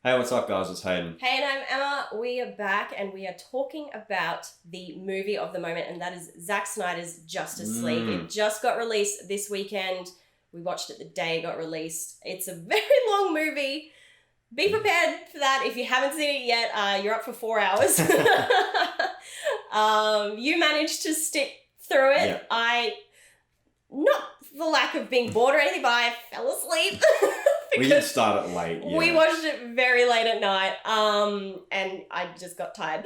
Hey, what's up, guys? It's Hayden. Hey, and I'm Emma. We are back and we are talking about the movie of the moment, and that is Zack Snyder's Justice League. It just got released this weekend. We watched it the day it got released. It's a very long movie. Be prepared for that. If you haven't seen it yet, you're up for 4 hours. You managed to stick through it. Yeah. Not for lack of being bored or anything, but I fell asleep. We did start it late. Yeah. We watched it very late at night, and I just got tired.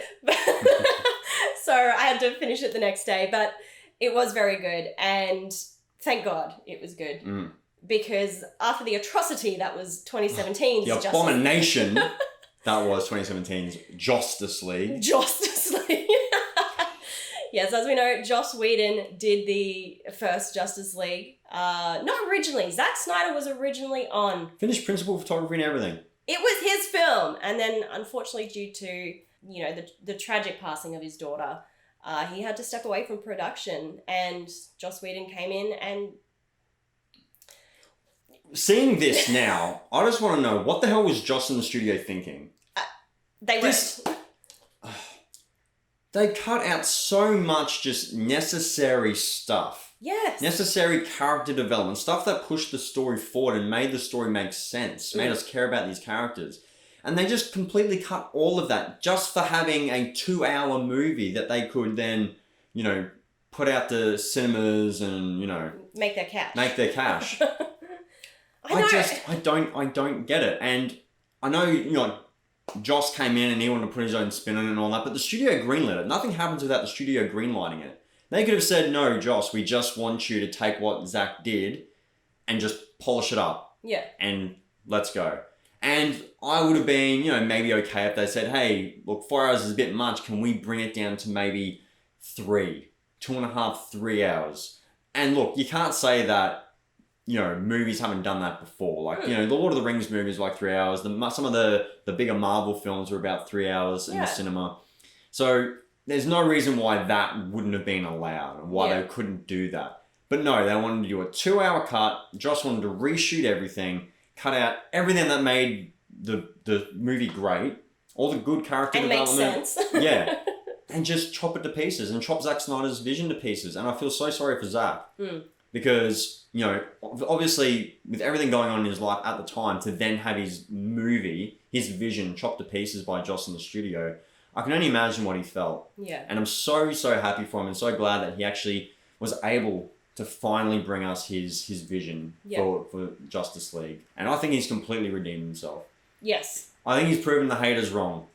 So I had to finish it the next day, but it was very good, and thank God it was good. Because after the atrocity that was 2017's the abomination that was 2017's Justice League. Justice League. Yes, as we know, Joss Whedon did the first Justice League. Not originally. Zack Snyder was originally on. Finished principal photography and everything. It was his film. And then, unfortunately, due to, the tragic passing of his daughter, he had to step away from production. And Joss Whedon came in and... Seeing this now, I just want to know, what the hell was Joss in the studio thinking? They weren't. They cut out so much just necessary stuff. Yes. Necessary character development. Stuff that pushed the story forward and made the story make sense. Made us care about these characters. And they just completely cut all of that just for having a 2-hour movie that they could then, put out to cinemas and, Make their cash. I don't get it. And I know, Joss came in and he wanted to put his own spin on it and all that, but the studio greenlit it. Nothing happens without the studio greenlighting it. They could have said, no, Joss, we just want you to take what Zack did and just polish it up. Yeah. And let's go. And I would have been, maybe okay if they said, hey, look, 4 hours is a bit much. Can we bring it down to maybe 2.5, 3 hours? And look, you can't say that, movies haven't done that before. Like, the Lord of the Rings movies were like 3 hours. Some of the bigger Marvel films were about 3 hours in the cinema. So there's no reason why that wouldn't have been allowed and why they couldn't do that. But no, they wanted to do a 2-hour cut. Joss wanted to reshoot everything, cut out everything that made the movie great, all the good character development. And make sense. Yeah. And just chop it to pieces and chop Zack Snyder's vision to pieces. And I feel so sorry for Zack. Because, obviously, with everything going on in his life at the time, to then have his movie, his vision, chopped to pieces by Joss in the studio, I can only imagine what he felt. Yeah. And I'm so, so happy for him and so glad that he actually was able to finally bring us his vision for Justice League. And I think he's completely redeemed himself. Yes. I think he's proven the haters wrong.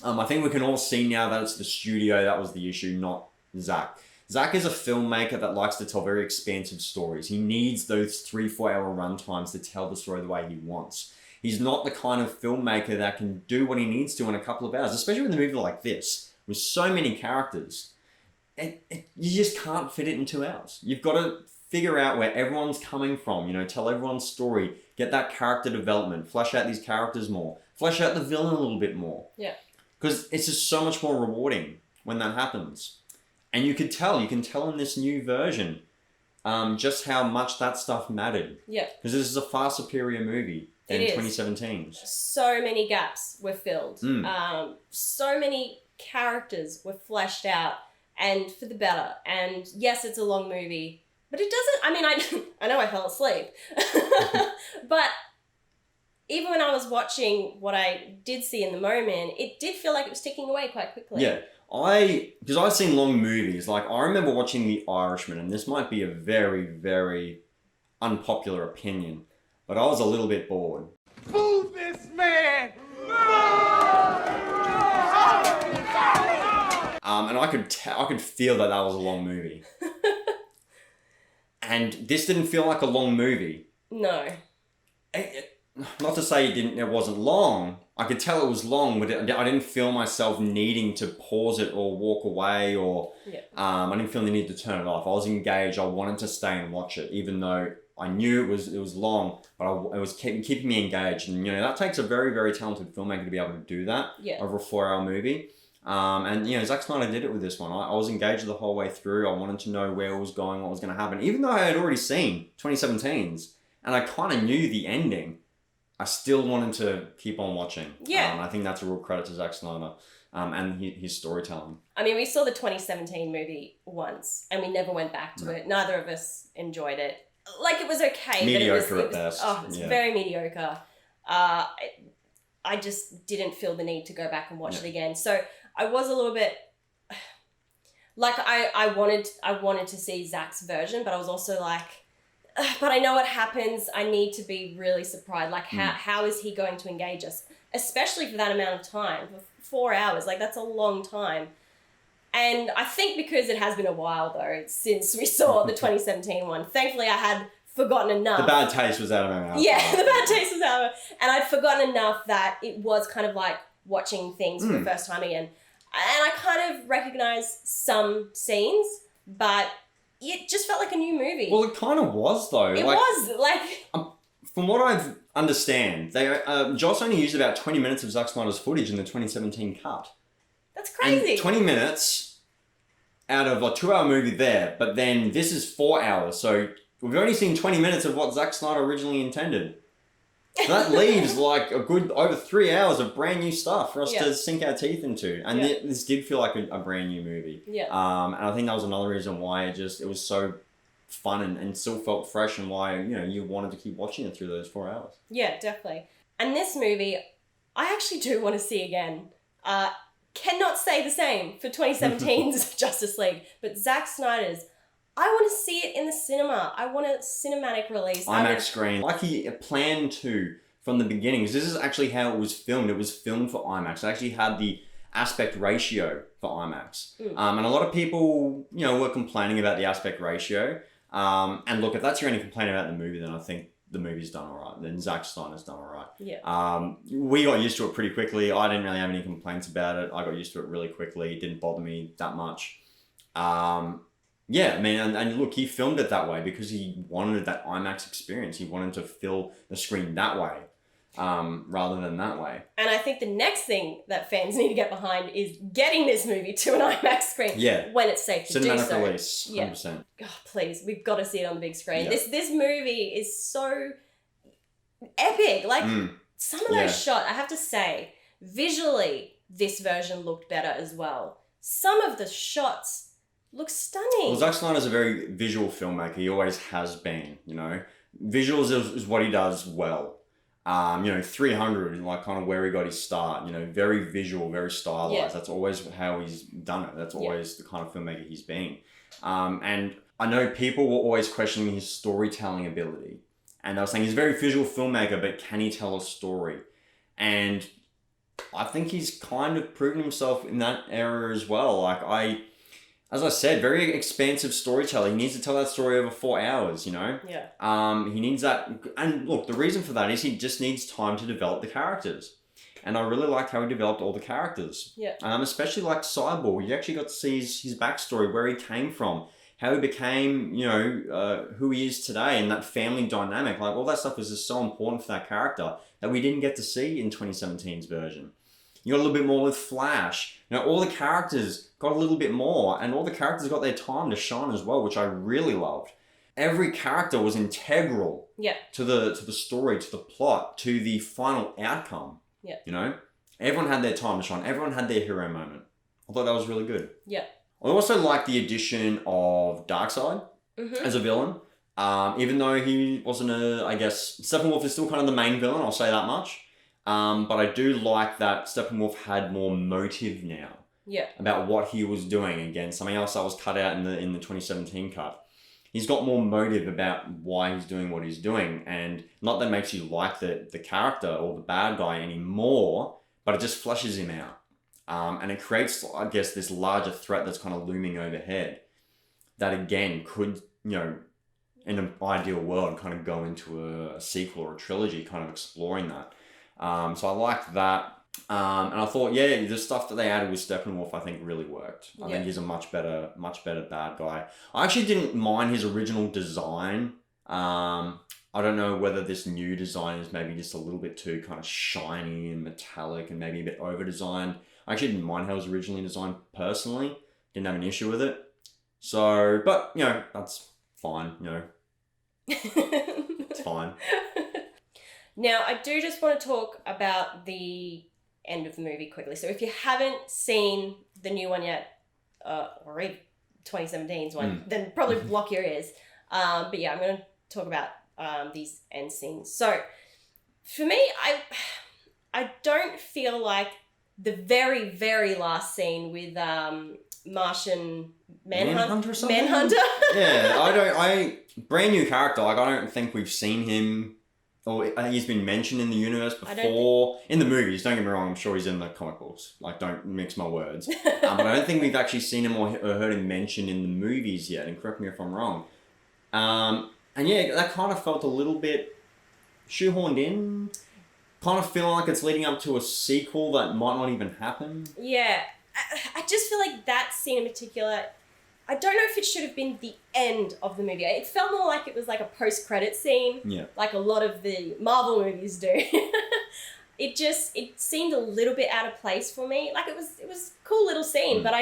I think we can all see now that it's the studio that was the issue, not Zack. Zack is a filmmaker that likes to tell very expansive stories. He needs those 3-4 hour runtimes to tell the story the way he wants. He's not the kind of filmmaker that can do what he needs to in a couple of hours, especially with a movie like this, with so many characters. You just can't fit it in 2 hours. You've got to figure out where everyone's coming from, tell everyone's story, get that character development, flesh out these characters more, flesh out the villain a little bit more. Yeah. Because it's just so much more rewarding when that happens. And you can tell in this new version, just how much that stuff mattered. Yeah. Because this is a far superior movie than 2017's. So many gaps were filled. So many characters were fleshed out, and for the better. And yes, it's a long movie, but it doesn't, I know I fell asleep. But even when I was watching what I did see in the moment, it did feel like it was ticking away quite quickly. Yeah. Because I've seen long movies, like I remember watching The Irishman, and this might be a very, very unpopular opinion, but I was a little bit bored. Boo this man! And I could feel that was a long movie. And this didn't feel like a long movie. No. Not to say it wasn't long. I could tell it was long, but I didn't feel myself needing to pause it or walk away, or I didn't feel the need to turn it off. I was engaged. I wanted to stay and watch it, even though I knew it was long, but it was keeping me engaged. And that takes a very, very talented filmmaker to be able to do that over a 4-hour movie. And Zack Snyder did it with this one. I was engaged the whole way through. I wanted to know where it was going, what was going to happen, even though I had already seen 2017's, and I kind of knew the ending. I still wanted to keep on watching. Yeah. I think that's a real credit to Zack Snyder and his storytelling. I mean, we saw the 2017 movie once, and we never went back to it. Neither of us enjoyed it. Like, it was okay. Mediocre but at best. Oh, it's very mediocre. I just didn't feel the need to go back and watch it again. So I was a little bit... Like, I wanted to see Zack's version, but I was also like... But I know what happens. I need to be really surprised. Like, how is he going to engage us? Especially for that amount of time. For 4 hours. Like, that's a long time. And I think because it has been a while, though, since we saw the 2017 one. Thankfully, I had forgotten enough. The bad taste was out of my mouth. Yeah, the bad taste was out of my mouth. And I'd forgotten enough that it was kind of like watching things for the first time again. And I kind of recognised some scenes, but... It just felt like a new movie. Well, it kind of was, though. It was, like... From what I understand, Joss only used about 20 minutes of Zack Snyder's footage in the 2017 cut. That's crazy. And 20 minutes out of a 2-hour movie there, but then this is 4 hours, so we've only seen 20 minutes of what Zack Snyder originally intended. So that leaves like a good over 3 hours of brand new stuff for us to sink our teeth into. And this did feel like a brand new movie. Yeah. And I think that was another reason why it was so fun and still felt fresh, and why, you wanted to keep watching it through those 4 hours. Yeah, definitely. And this movie, I actually do want to see again. Cannot say the same for 2017's Justice League, but Zack Snyder's, I want to see it in the cinema. I want a cinematic release. IMAX screen. Like he planned to from the beginning, because this is actually how it was filmed. It was filmed for IMAX. It actually had the aspect ratio for IMAX. And a lot of people, were complaining about the aspect ratio. And look, if that's your only complaint about the movie, then I think the movie's done all right. Then Zack Snyder's done all right. Yeah. We got used to it pretty quickly. I didn't really have any complaints about it. I got used to it really quickly. It didn't bother me that much. Yeah, I mean, and look, he filmed it that way because he wanted that IMAX experience. He wanted to fill the screen that way, rather than that way. And I think the next thing that fans need to get behind is getting this movie to an IMAX screen when it's safe to do so. Cinematic release, 100%. Oh, please, we've got to see it on the big screen. Yeah. This movie is so epic. Like, some of those shots, I have to say, visually, this version looked better as well. Some of the shots... looks stunning. Well, Zack Snyder's a very visual filmmaker. He always has been, Visuals is what he does well. 300, like kind of where he got his start, very visual, very stylized. Yeah. That's always how he's done it. That's always the kind of filmmaker he's been. And I know people were always questioning his storytelling ability. And they were saying he's a very visual filmmaker, but can he tell a story? And I think he's kind of proven himself in that area as well. As I said, very expansive storyteller. He needs to tell that story over 4 hours, Yeah. He needs that. And look, the reason for that is he just needs time to develop the characters. And I really liked how he developed all the characters. Yeah. Especially like Cyborg. You actually got to see his backstory, where he came from, how he became, who he is today, and that family dynamic. Like, all that stuff was just so important for that character that we didn't get to see in 2017's version. You got a little bit more with Flash. All the characters got a little bit more, and all the characters got their time to shine as well, which I really loved. Every character was integral to the story, to the plot, to the final outcome. Yeah. Everyone had their time to shine. Everyone had their hero moment. I thought that was really good. Yeah. I also like the addition of Darkseid as a villain. Even though he wasn't I guess Steppenwolf is still kind of the main villain, I'll say that much. But I do like that Steppenwolf had more motive now. Yeah. About what he was doing. Again, something else that was cut out in the 2017 cut. He's got more motive about why he's doing what he's doing, and not that makes you like the character or the bad guy anymore, but it just flushes him out. And it creates, I guess, this larger threat that's kind of looming overhead. That again could, in an ideal world, kind of go into a sequel or a trilogy, kind of exploring that. So I liked that. And I thought, the stuff that they added with Steppenwolf, I think really worked. I think he's a much better bad guy. I actually didn't mind his original design. I don't know whether this new design is maybe just a little bit too kind of shiny and metallic and maybe a bit over-designed. I actually didn't mind how it was originally designed personally. Didn't have an issue with it. So, but, that's fine, It's fine. Now, I do just want to talk about the end of the movie quickly. So if you haven't seen the new one yet, or even 2017's one, then probably block your ears. But yeah, I'm going to talk about these end scenes. So for me, I don't feel like the very, very last scene with Martian Manhunter or something? Manhunter? Yeah, brand new character. Like, I don't think we've seen him, or he's been mentioned in the universe before. In the movies, don't get me wrong, I'm sure he's in the comic books. Like, don't mix my words. But I don't think we've actually seen him or heard him mentioned in the movies yet, and correct me if I'm wrong. And yeah, that kind of felt a little bit shoehorned in. Kind of feeling like it's leading up to a sequel that might not even happen. Yeah. I just feel like that scene in particular, I don't know if it should have been the end of the movie. It felt more like it was like a post-credit scene, like a lot of the Marvel movies do. It seemed a little bit out of place for me. Like, it was a cool little scene, but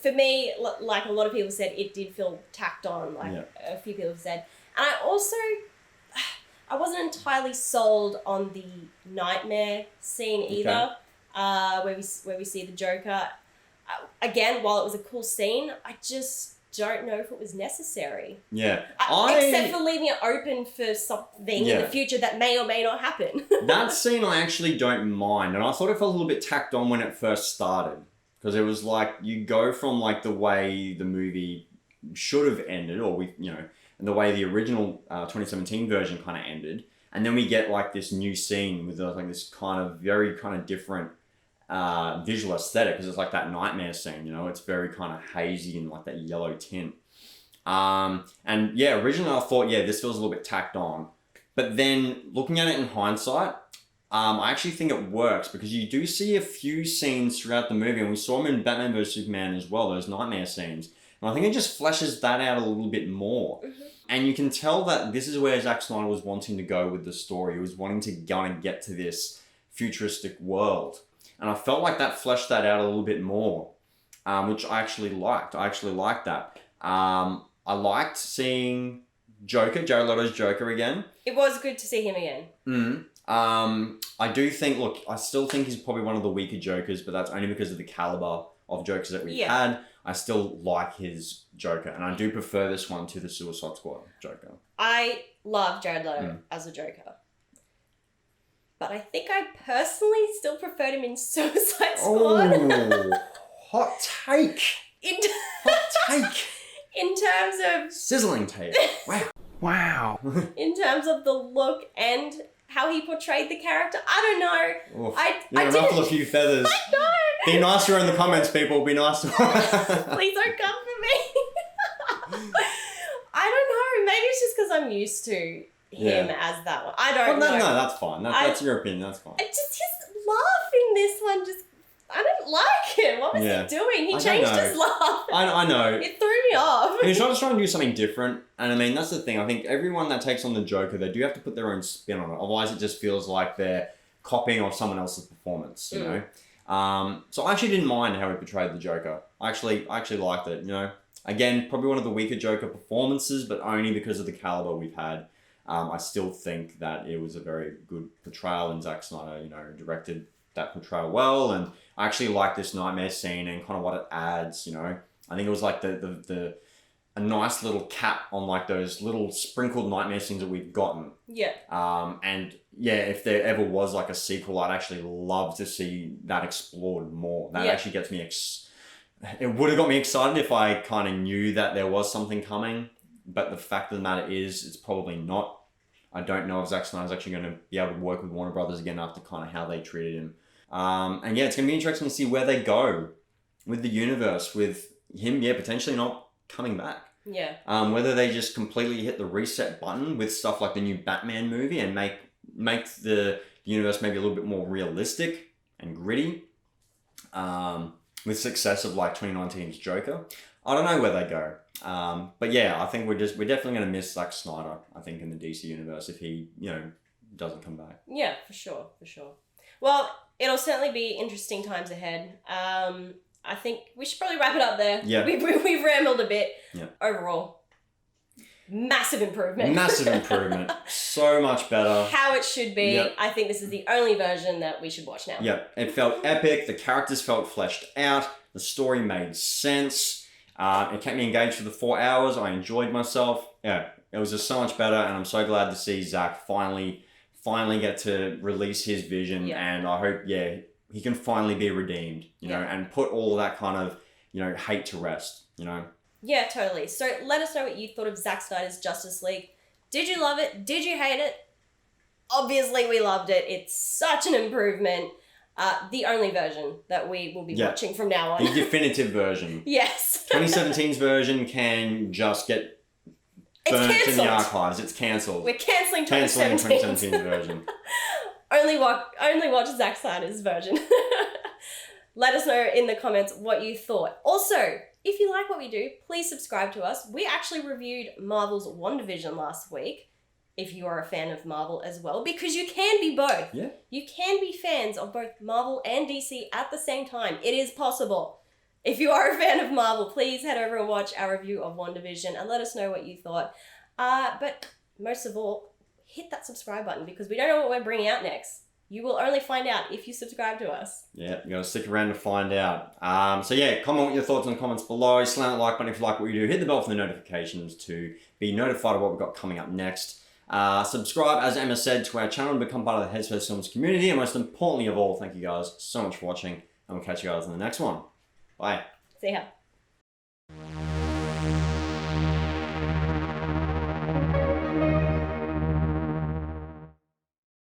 for me, like a lot of people said, it did feel tacked on, like a few people have said. And I wasn't entirely sold on the nightmare scene either. Where we see the Joker. Again, while it was a cool scene, I just don't know if it was necessary. Yeah. Except for leaving it open for something in the future that may or may not happen. That scene I actually don't mind. And I thought it felt a little bit tacked on when it first started. Because it was like, you go from like the way the movie should have ended, or and the way the original 2017 version kind of ended. And then we get like this new scene with like this kind of very kind of different visual aesthetic, because it's like that nightmare scene, it's very kind of hazy and like that yellow tint. And yeah, originally I thought, this feels a little bit tacked on. But then looking at it in hindsight, I actually think it works, because you do see a few scenes throughout the movie, and we saw them in Batman vs Superman as well, those nightmare scenes. And I think it just fleshes that out a little bit more. Mm-hmm. And you can tell that this is where Zack Snyder was wanting to go with the story. He was wanting to go and get to this futuristic world. And I felt like that fleshed that out a little bit more, which I actually liked. I actually liked that. I liked seeing Jared Leto's Joker again. It was good to see him again. I do think, I still think he's probably one of the weaker Jokers, but that's only because of the caliber of Jokers that we've had. I still like his Joker, and I do prefer this one to the Suicide Squad Joker. I love Jared Leto as a Joker. But I think I personally still preferred him in Suicide Squad. Oh, hot take. Hot take. In terms of... Sizzling take. Wow. In terms of the look and how he portrayed the character, I don't know. Oof. I ruffle a few feathers. I know. Be nicer in the comments, people. Be nicer. Please don't come for me. I don't know. Maybe it's just because I'm used to him as that one. I don't know. No, that's fine. That's your opinion. That's fine. Just his laugh in this one, I didn't like him. What was he doing? He changed his laugh. I know. It threw me off. He's just trying to do something different. And I mean, that's the thing. I think everyone that takes on the Joker, they do have to put their own spin on it. Otherwise, it just feels like they're copying off someone else's performance, you know? So I actually didn't mind how he portrayed the Joker. I actually liked it, Again, probably one of the weaker Joker performances, but only because of the caliber we've had. I still think that it was a very good portrayal, and Zack Snyder, directed that portrayal well. And I actually like this nightmare scene and kind of what it adds, I think it was like a nice little cap on like those little sprinkled nightmare scenes that we've gotten. Yeah. And yeah, if there ever was like a sequel, I'd actually love to see that explored more. That actually gets me it would have got me excited if I kind of knew that there was something coming. But the fact of the matter is, it's probably not. I don't know if Zack Snyder's actually going to be able to work with Warner Brothers again after kind of how they treated him. And yeah, it's going to be interesting to see where they go with the universe, with him, potentially not coming back. Yeah. Whether they just completely hit the reset button with stuff like the new Batman movie and make the universe maybe a little bit more realistic and gritty, with success of like 2019's Joker. I don't know where they go. But yeah, I think we're definitely going to miss Zack Snyder, I think, in the DC universe if he, doesn't come back. Yeah, for sure. Well, it'll certainly be interesting times ahead. I think we should probably wrap it up there. Yeah. We've rambled a bit. Yeah. Overall, massive improvement. So much better. How it should be. Yep. I think this is the only version that we should watch now. Yep. It felt epic. The characters felt fleshed out. The story made sense. It kept me engaged for the 4 hours. I enjoyed myself. Yeah. It was just so much better, and I'm so glad to see Zack finally get to release his vision, and I hope, he can finally be redeemed, you know, and put all of that kind of, hate to rest, Yeah, totally. So let us know what you thought of Zack Snyder's Justice League. Did you love it? Did you hate it? Obviously, we loved it. It's such an improvement. The only version that we will be watching from now on. The definitive version. Yes. 2017's version can just get burnt in the archives. It's cancelled. We're cancelling 2017's version. only watch Zack Snyder's version. Let us know in the comments what you thought. Also, if you like what we do, please subscribe to us. We actually reviewed Marvel's WandaVision last week, if you are a fan of Marvel as well, because you can be both. Yeah. You can be fans of both Marvel and DC at the same time. It is possible. If you are a fan of Marvel, please head over and watch our review of WandaVision and let us know what you thought. But most of all, hit that subscribe button because we don't know what we're bringing out next. You will only find out if you subscribe to us. Yeah, you got to stick around to find out. Comment your thoughts in the comments below. Slam that like button if you like what we do. Hit the bell for the notifications to be notified of what we've got coming up next. Subscribe, as Emma said, to our channel and become part of the Headspace Films community. And most importantly of all, thank you guys so much for watching. And we'll catch you guys in the next one. Bye. See ya.